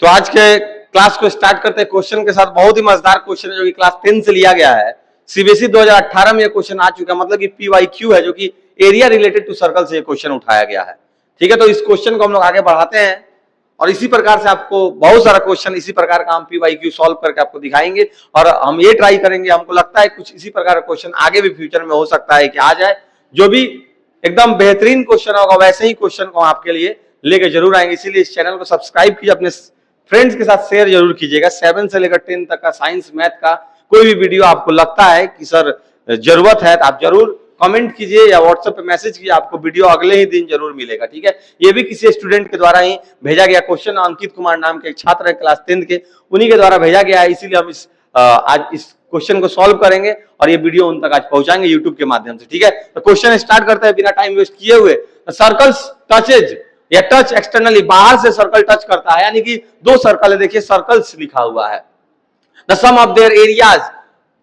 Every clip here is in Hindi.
तो आज के क्लास को स्टार्ट करते हैं क्वेश्चन के साथ। बहुत ही मजेदार क्वेश्चन है जो कि क्लास 10 से लिया गया है। सीबीएसई 2018 में ये क्वेश्चन आ चुका है, मतलब कि पीवाईक्यू है, जो कि एरिया रिलेटेड टू सर्कल से ये क्वेश्चन उठाया गया है। ठीक है, तो इस क्वेश्चन को हम लोग आगे बढ़ाते हैं और इसी प्रकार से आपको बहुत सारा क्वेश्चन इसी प्रकार का हम पीवाईक्यू सॉल्व करके आपको दिखाएंगे और हम ये ट्राई करेंगे। हमको लगता है कुछ इसी प्रकार का क्वेश्चन आगे भी फ्यूचर में हो सकता है कि आ जाए। जो भी एकदम बेहतरीन क्वेश्चन होगा वैसे ही क्वेश्चन को आपके लिए लेके जरूर आएंगे। इसीलिए इस चैनल को सब्सक्राइब कीजिए, अपने फ्रेंड्स के साथ शेयर जरूर कीजिएगा। 7 से लेकर 10 तक का साइंस मैथ का कोई भी वीडियो आपको लगता है कि सर जरूरत है तो आप जरूर कमेंट कीजिए या व्हाट्सएप पे मैसेज कीजिए, आपको वीडियो अगले ही दिन जरूर मिलेगा। ठीक है, ये भी किसी स्टूडेंट के द्वारा ही भेजा गया क्वेश्चन, अंकित कुमार नाम के एक छात्र है क्लास 10 के, उन्हीं के द्वारा भेजा गया है। इसीलिए हम आज इस क्वेश्चन को सॉल्व करेंगे और ये वीडियो उन तक आज पहुंचाएंगे यूट्यूब के माध्यम से। ठीक है, तो क्वेश्चन स्टार्ट करते हैं बिना टाइम वेस्ट किए हुए। सर्कल्स टचेज या टच एक्सटर्नली, बाहर से सर्कल टच करता है, यानी कि दो सर्कल है, देखिए सर्कल्स लिखा हुआ है। The sum of their areas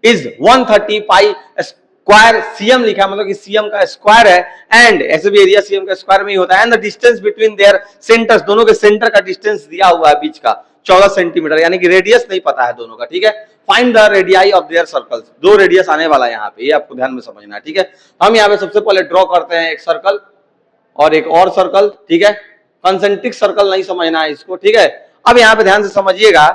is 130 pi square, cm लिखा है, मतलब कि सीएम का स्क्वायर है। एंड ऐसे भी एरिया सीएम का स्क्वायर में ही होता है। And the distance between their centres, दोनों के सेंटर का डिस्टेंस दिया हुआ है बीच का 14 सेंटीमीटर, यानी कि रेडियस नहीं पता है दोनों का। ठीक है, find the radii of their circles, दो रेडियस आने वाला है यहाँ पे, ये आपको ध्यान में समझना है। ठीक है, हम यहाँ पे सबसे पहले ड्रॉ करते हैं एक सर्कल और एक और सर्कल। ठीक है, कंसेंट्रिक सर्कल नहीं समझना है इसको। ठीक है, अब यहाँ पे ध्यान से समझिएगा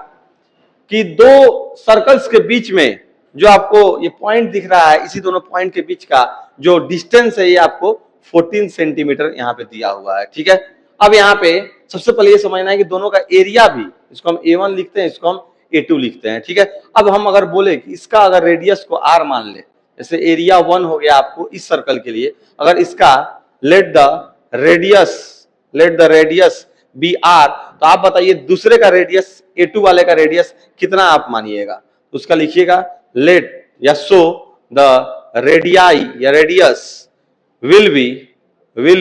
कि दो सर्कल्स के बीच में जो आपको ये पॉइंट दिख रहा है, इसी दोनों पॉइंट के बीच का जो डिस्टेंस है ये आपको 14 सेंटीमीटर यहाँ पे दिया हुआ है। ठीक है, अब यहाँ पे सबसे पहले ये समझना है कि दोनों का एरिया भी, इसको हम A1 लिखते हैं, इसको हम A2 लिखते हैं। ठीक है, अब हम अगर बोले कि इसका अगर रेडियस को R मान ले, जैसे एरिया 1 हो गया आपको इस सर्कल के लिए, अगर इसका let the radius be R, तो आप बताइए दूसरे का रेडियस A2 वाले का रेडियस कितना आप मानिएगा। तो उसका लिखिएगा लेट या सो द रेडियाई या radius will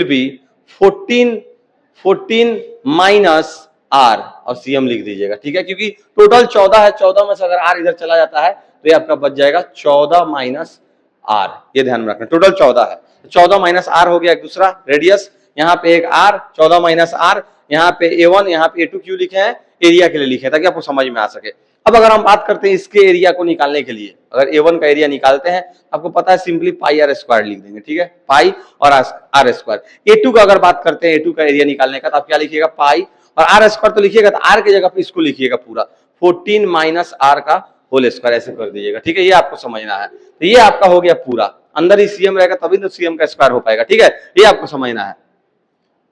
be 14 minus R और सीएम लिख दीजिएगा। ठीक है, क्योंकि टोटल 14 है, 14 में से अगर R इधर चला जाता है तो ये आपका बच जाएगा 14 माइनस R। ये ध्यान में रखना, टोटल 14 है, 14 माइनस R हो गया एक दूसरा रेडियस, यहाँ पे एक R, 14 माइनस R, यहाँ पे A1, यहाँ पे A2 क्यों लिखे हैं, एरिया के लिए लिखे हैं ताकि आपको समझ में आ सके। अब अगर हम बात करते हैं इसके एरिया को निकालने के लिए, अगर A1 का एरिया निकालते हैं आपको पता है सिंपली पाई R स्क्वायर लिख देंगे। ठीक है, पाई और R स्क्वायर। A2 का अगर बात करते हैं, A2 का एरिया निकालने का, तो आप क्या लिखिएगा, पाई और R स्क्वायर तो लिखिएगा, तो R की जगह पे इसको लिखिएगा पूरा 14 माइनस R का होल स्क्वायर, ऐसे कर दीजिएगा। ठीक है, ये आपको समझना है। तो ये आपका हो गया पूरा, अंदर ही सीएम रहेगा तभी तो सीएम का स्क्वायर हो पाएगा। ठीक है, ये आपको समझना है।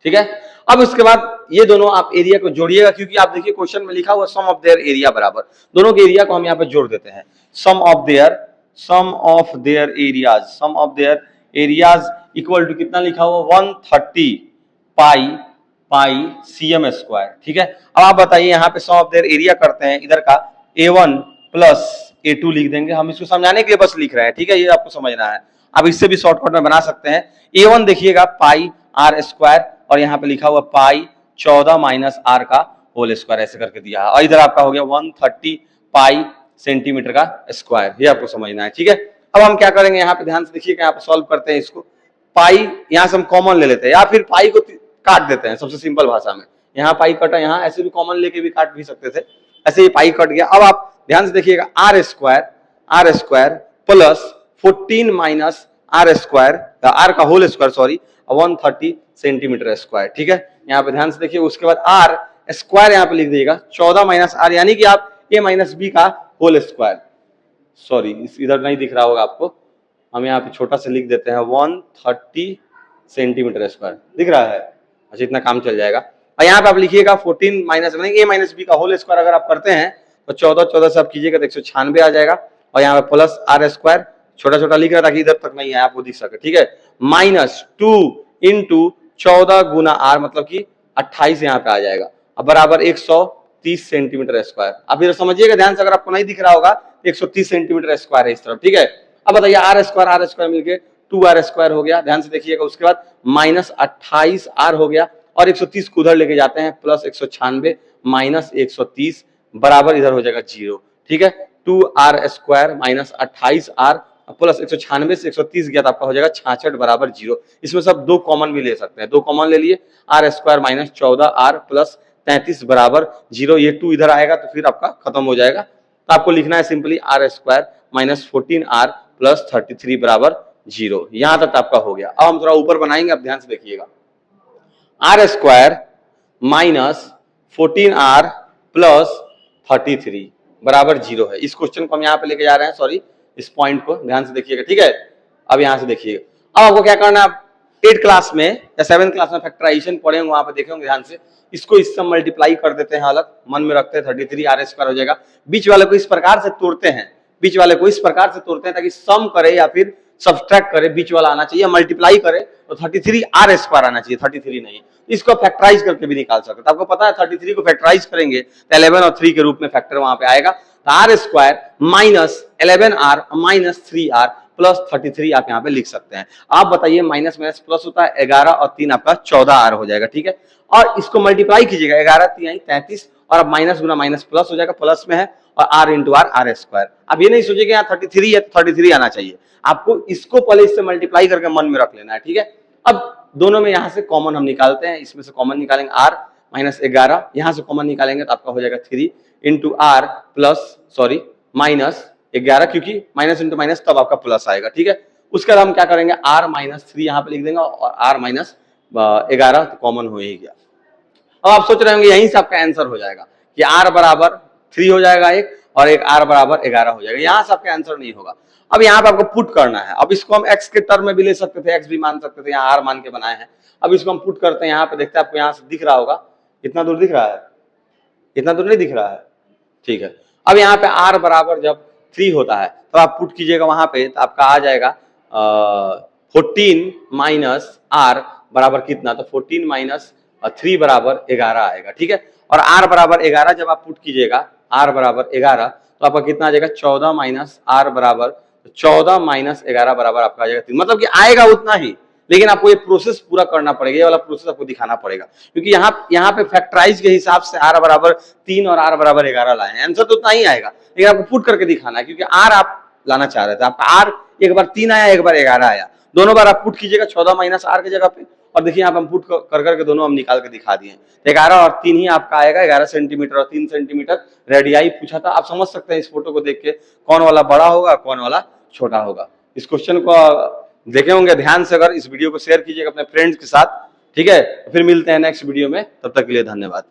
ठीक है, अब उसके बाद ये दोनों आप एरिया को जोड़िएगा, क्योंकि आप देखिए क्वेश्चन में लिखा हुआ सम ऑफ देयर एरिया बराबर, दोनों के एरिया को हम यहाँ पे जोड़ देते हैं। Sum of their areas equal to कितना लिखा हुआ, 130 पाई सीएम स्क्वायर। ठीक है, अब आप बताइए यहाँ पे सम ऑफ देयर एरिया करते हैं, इधर का A1 प्लस A2 लिख देंगे, हम इसको समझाने के लिए बस लिख रहे हैं। ठीक है, ये आपको समझना है, आप इससे भी शॉर्टकट में बना सकते हैं। A1 देखिएगा पाई R स्क्वायर और यहाँ पे लिखा हुआ पाई 14 माइनस R का होल स्क्वायर, ऐसे करके दिया है, और इधर आपका हो गया 130 पाई सेंटीमीटर का स्क्वायर, ये आपको समझना है। ठीक है, अब हम क्या करेंगे, यहाँ पे ध्यान से देखिएगा, यहाँ पे सॉल्व करते हैं इसको। पाई यहाँ से हम कॉमन ले लेते हैं या फिर पाई को काट देते हैं, सबसे सिंपल भाषा में। यहाँ पाई कटा, यहाँ ऐसे भी कॉमन लेके भी काट भी सकते थे, ऐसे ही पाई कट गया। अब आप ध्यान से देखिएगा, R square plus 14 minus R square, R का whole square sorry, 130 centimetre square. ठीक है, यहाँ पे ध्यान से देखिए, उसके बाद R स्क्वायर यहाँ पे लिख दीजिएगा 14 माइनस R, यानी कि आप A माइनस B का होल स्क्वायर, सॉरी इधर नहीं दिख रहा होगा आपको, हम यहाँ पे छोटा से लिख देते हैं 130 सेंटीमीटर स्क्वायर, दिख रहा है, अच्छा इतना काम चल जाएगा। और यहाँ पे आप लिखिएगा 14 माइनस A माइनस B का होल स्क्वायर अगर आप करते हैं तो 14 से आप कीजिएगा तो 196 आ जाएगा, और यहाँ पे प्लस R स्क्वायर छोटा छोटा लिख रहा था कि इधर तक नहीं है, आपको दिख सके। ठीक है, माइनस 2 इंटू 14 गुना R, मतलब कि 28 यहाँ पे आ जाएगा, अब बराबर 130 सेंटीमीटर स्क्वायर। आप इधर समझिएगा ध्यान से, अगर आपको नहीं दिख रहा होगा 130 सेंटीमीटर स्क्वायर है इस तरफ। ठीक है, अब बताइए R स्क्वायर मिलके 2R स्क्वायर हो गया, ध्यान से देखिएगा, उसके बाद माइनस 28 R हो गया, और 130 को उधर लेके जाते हैं, प्लस 196 माइनस 130 बराबर इधर हो जाएगा 0। ठीक है, 2R square minus 28R plus 196 से 130 गया तो आपका हो जाएगा 66 बराबर 0। इसमें सब दो कॉमन भी ले सकते हैं, दो कॉमन ले लिए, R square minus 14R plus 33 बराबर 0, ये 2 इधर आएगा तो फिर आपका खत्म हो जाएगा। तो आपको लिखना है simply R square minus 14r plus 33 बराबर 0। यहां तक आपका हो गया। अब हम थोड़ा ऊपर बनाएंगे, अब ध्यान से देखिएगा। Are square minus 14r plus 33 बराबर 0 है। इस क्वेश्चन को हम यहाँ पे लेके जा रहे हैं, सॉरी इस पॉइंट को ध्यान से देखिएगा, ठीक है। अब यहां से देखिएगा, अब आपको क्या करना है, 8 क्लास में या 7 क्लास में फैक्टराइजेशन पढ़े होंगे, वहां पे देखे होंगे ध्यान से। इसको इससे मल्टीप्लाई कर देते हैं, अलग मन में रखते हैं, 33 आर स्क्वायर हो जाएगा। बीच वाले को इस प्रकार से तोड़ते हैं, बीच वाले को इस प्रकार से तोड़ते हैं ताकि सम करे या फिर सब्सट्रैक्ट करे, बीच वाला आना चाहिए, मल्टीप्लाई करे तो 33 आर स्क्वायर आना चाहिए, 33 नहीं। इसको फैक्टराइज करके भी निकाल सकते, आपको पता है 33 को फैक्टराइज करेंगे तो 11 और 3 के रूप में फैक्टर वहां पे आएगा। तो R square minus 11r minus 3r plus 33 आप यहाँ पे लिख सकते हैं। आप बताइए माइनस माइनस प्लस होता है 11 और 3 आपका 14r हो जाएगा, ठीक है। और इसको मल्टीप्लाई कीजिएगा, 11 3 33 और अब माइनस गुना माइनस प्लस हो जाएगा, प्लस में है और r इंटू आर स्क्वायर। अब ये नहीं सोचिए कि यहाँ 33 है तो 33 आना चाहिए, आपको इसको पहले इससे मल्टीप्लाई करके मन में रख लेना है, ठीक है। अब दोनों में यहां से कॉमन हम निकालते हैं, इसमें से कॉमन निकालेंगे r माइनस 11, यहां से कॉमन निकालेंगे तो आपका हो जाएगा 3 into R plus sorry minus 11, क्योंकि माइनस इंटू माइनस तब आपका प्लस आएगा, ठीक है। उसके बाद हम क्या करेंगे, r माइनस 3 यहाँ पे लिख देंगे और r माइनस 11 तो कॉमन हो ही गया। अब आप सोच रहे होंगे यहीं से आपका आंसर हो जाएगा कि r बराबर 3 हो जाएगा एक और एक r बराबर 11 हो जाएगा, यहां से आपका आंसर नहीं होगा। अब यहाँ पे आपको पुट करना है। अब इसको हम x के टर्म में भी ले सकते थे, x भी मान सकते थे, यहाँ r मान के बनाए हैं। अब इसको हम पुट करते हैं, यहाँ पे देखते हैं आपको यहाँ से दिख रहा होगा, इतना दूर दिख रहा है, इतना दूर नहीं दिख रहा है, ठीक है। अब यहाँ पे r बराबर जब 3 होता है तो आप पुट कीजिएगा वहां पे, तो आपका आ जाएगा 14 माइनस r बराबर कितना, तो 14 माइनस 3 बराबर 11 आएगा, ठीक है। और r बराबर 11 जब आप पुट कीजिएगा, r बराबर 11 तो आपका कितना आ जाएगा 14 माइनस r बराबर 14 माइनस 11 बराबर आपका आ जाएगा 3, मतलब कि आएगा उतना ही, लेकिन आपको ये प्रोसेस पूरा करना पड़ेगा, ये वाला प्रोसेस आपको दिखाना पड़ेगा, क्योंकि यहाँ पे फैक्टराइज के हिसाब से r बराबर 3 और r बराबर 11 लाए हैं, आंसर तो उतना ही आएगा, लेकिन आपको पुट करके दिखाना है, क्योंकि r आप लाना चाह रहे थे। आपका r एक बार 3 आया, एक बार 11 आया, दोनों बार आप पुट कीजिएगा 14 माइनस r की जगह पे, और देखिए यहाँ पे हम पुट कर करके दोनों हम निकाल के दिखा दिए। 11 और 3 ही आपका आएगा, 11 सेंटीमीटर और 3 सेंटीमीटर रेडियाई पूछा था। आप समझ सकते हैं इस फोटो को देख के कौन वाला बड़ा होगा कौन वाला छोटा होगा। इस क्वेश्चन को देखे होंगे ध्यान से, अगर इस वीडियो को शेयर कीजिएगा अपने फ्रेंड्स के साथ, ठीक है। फिर मिलते हैं नेक्स्ट वीडियो में, तब तक के लिए धन्यवाद।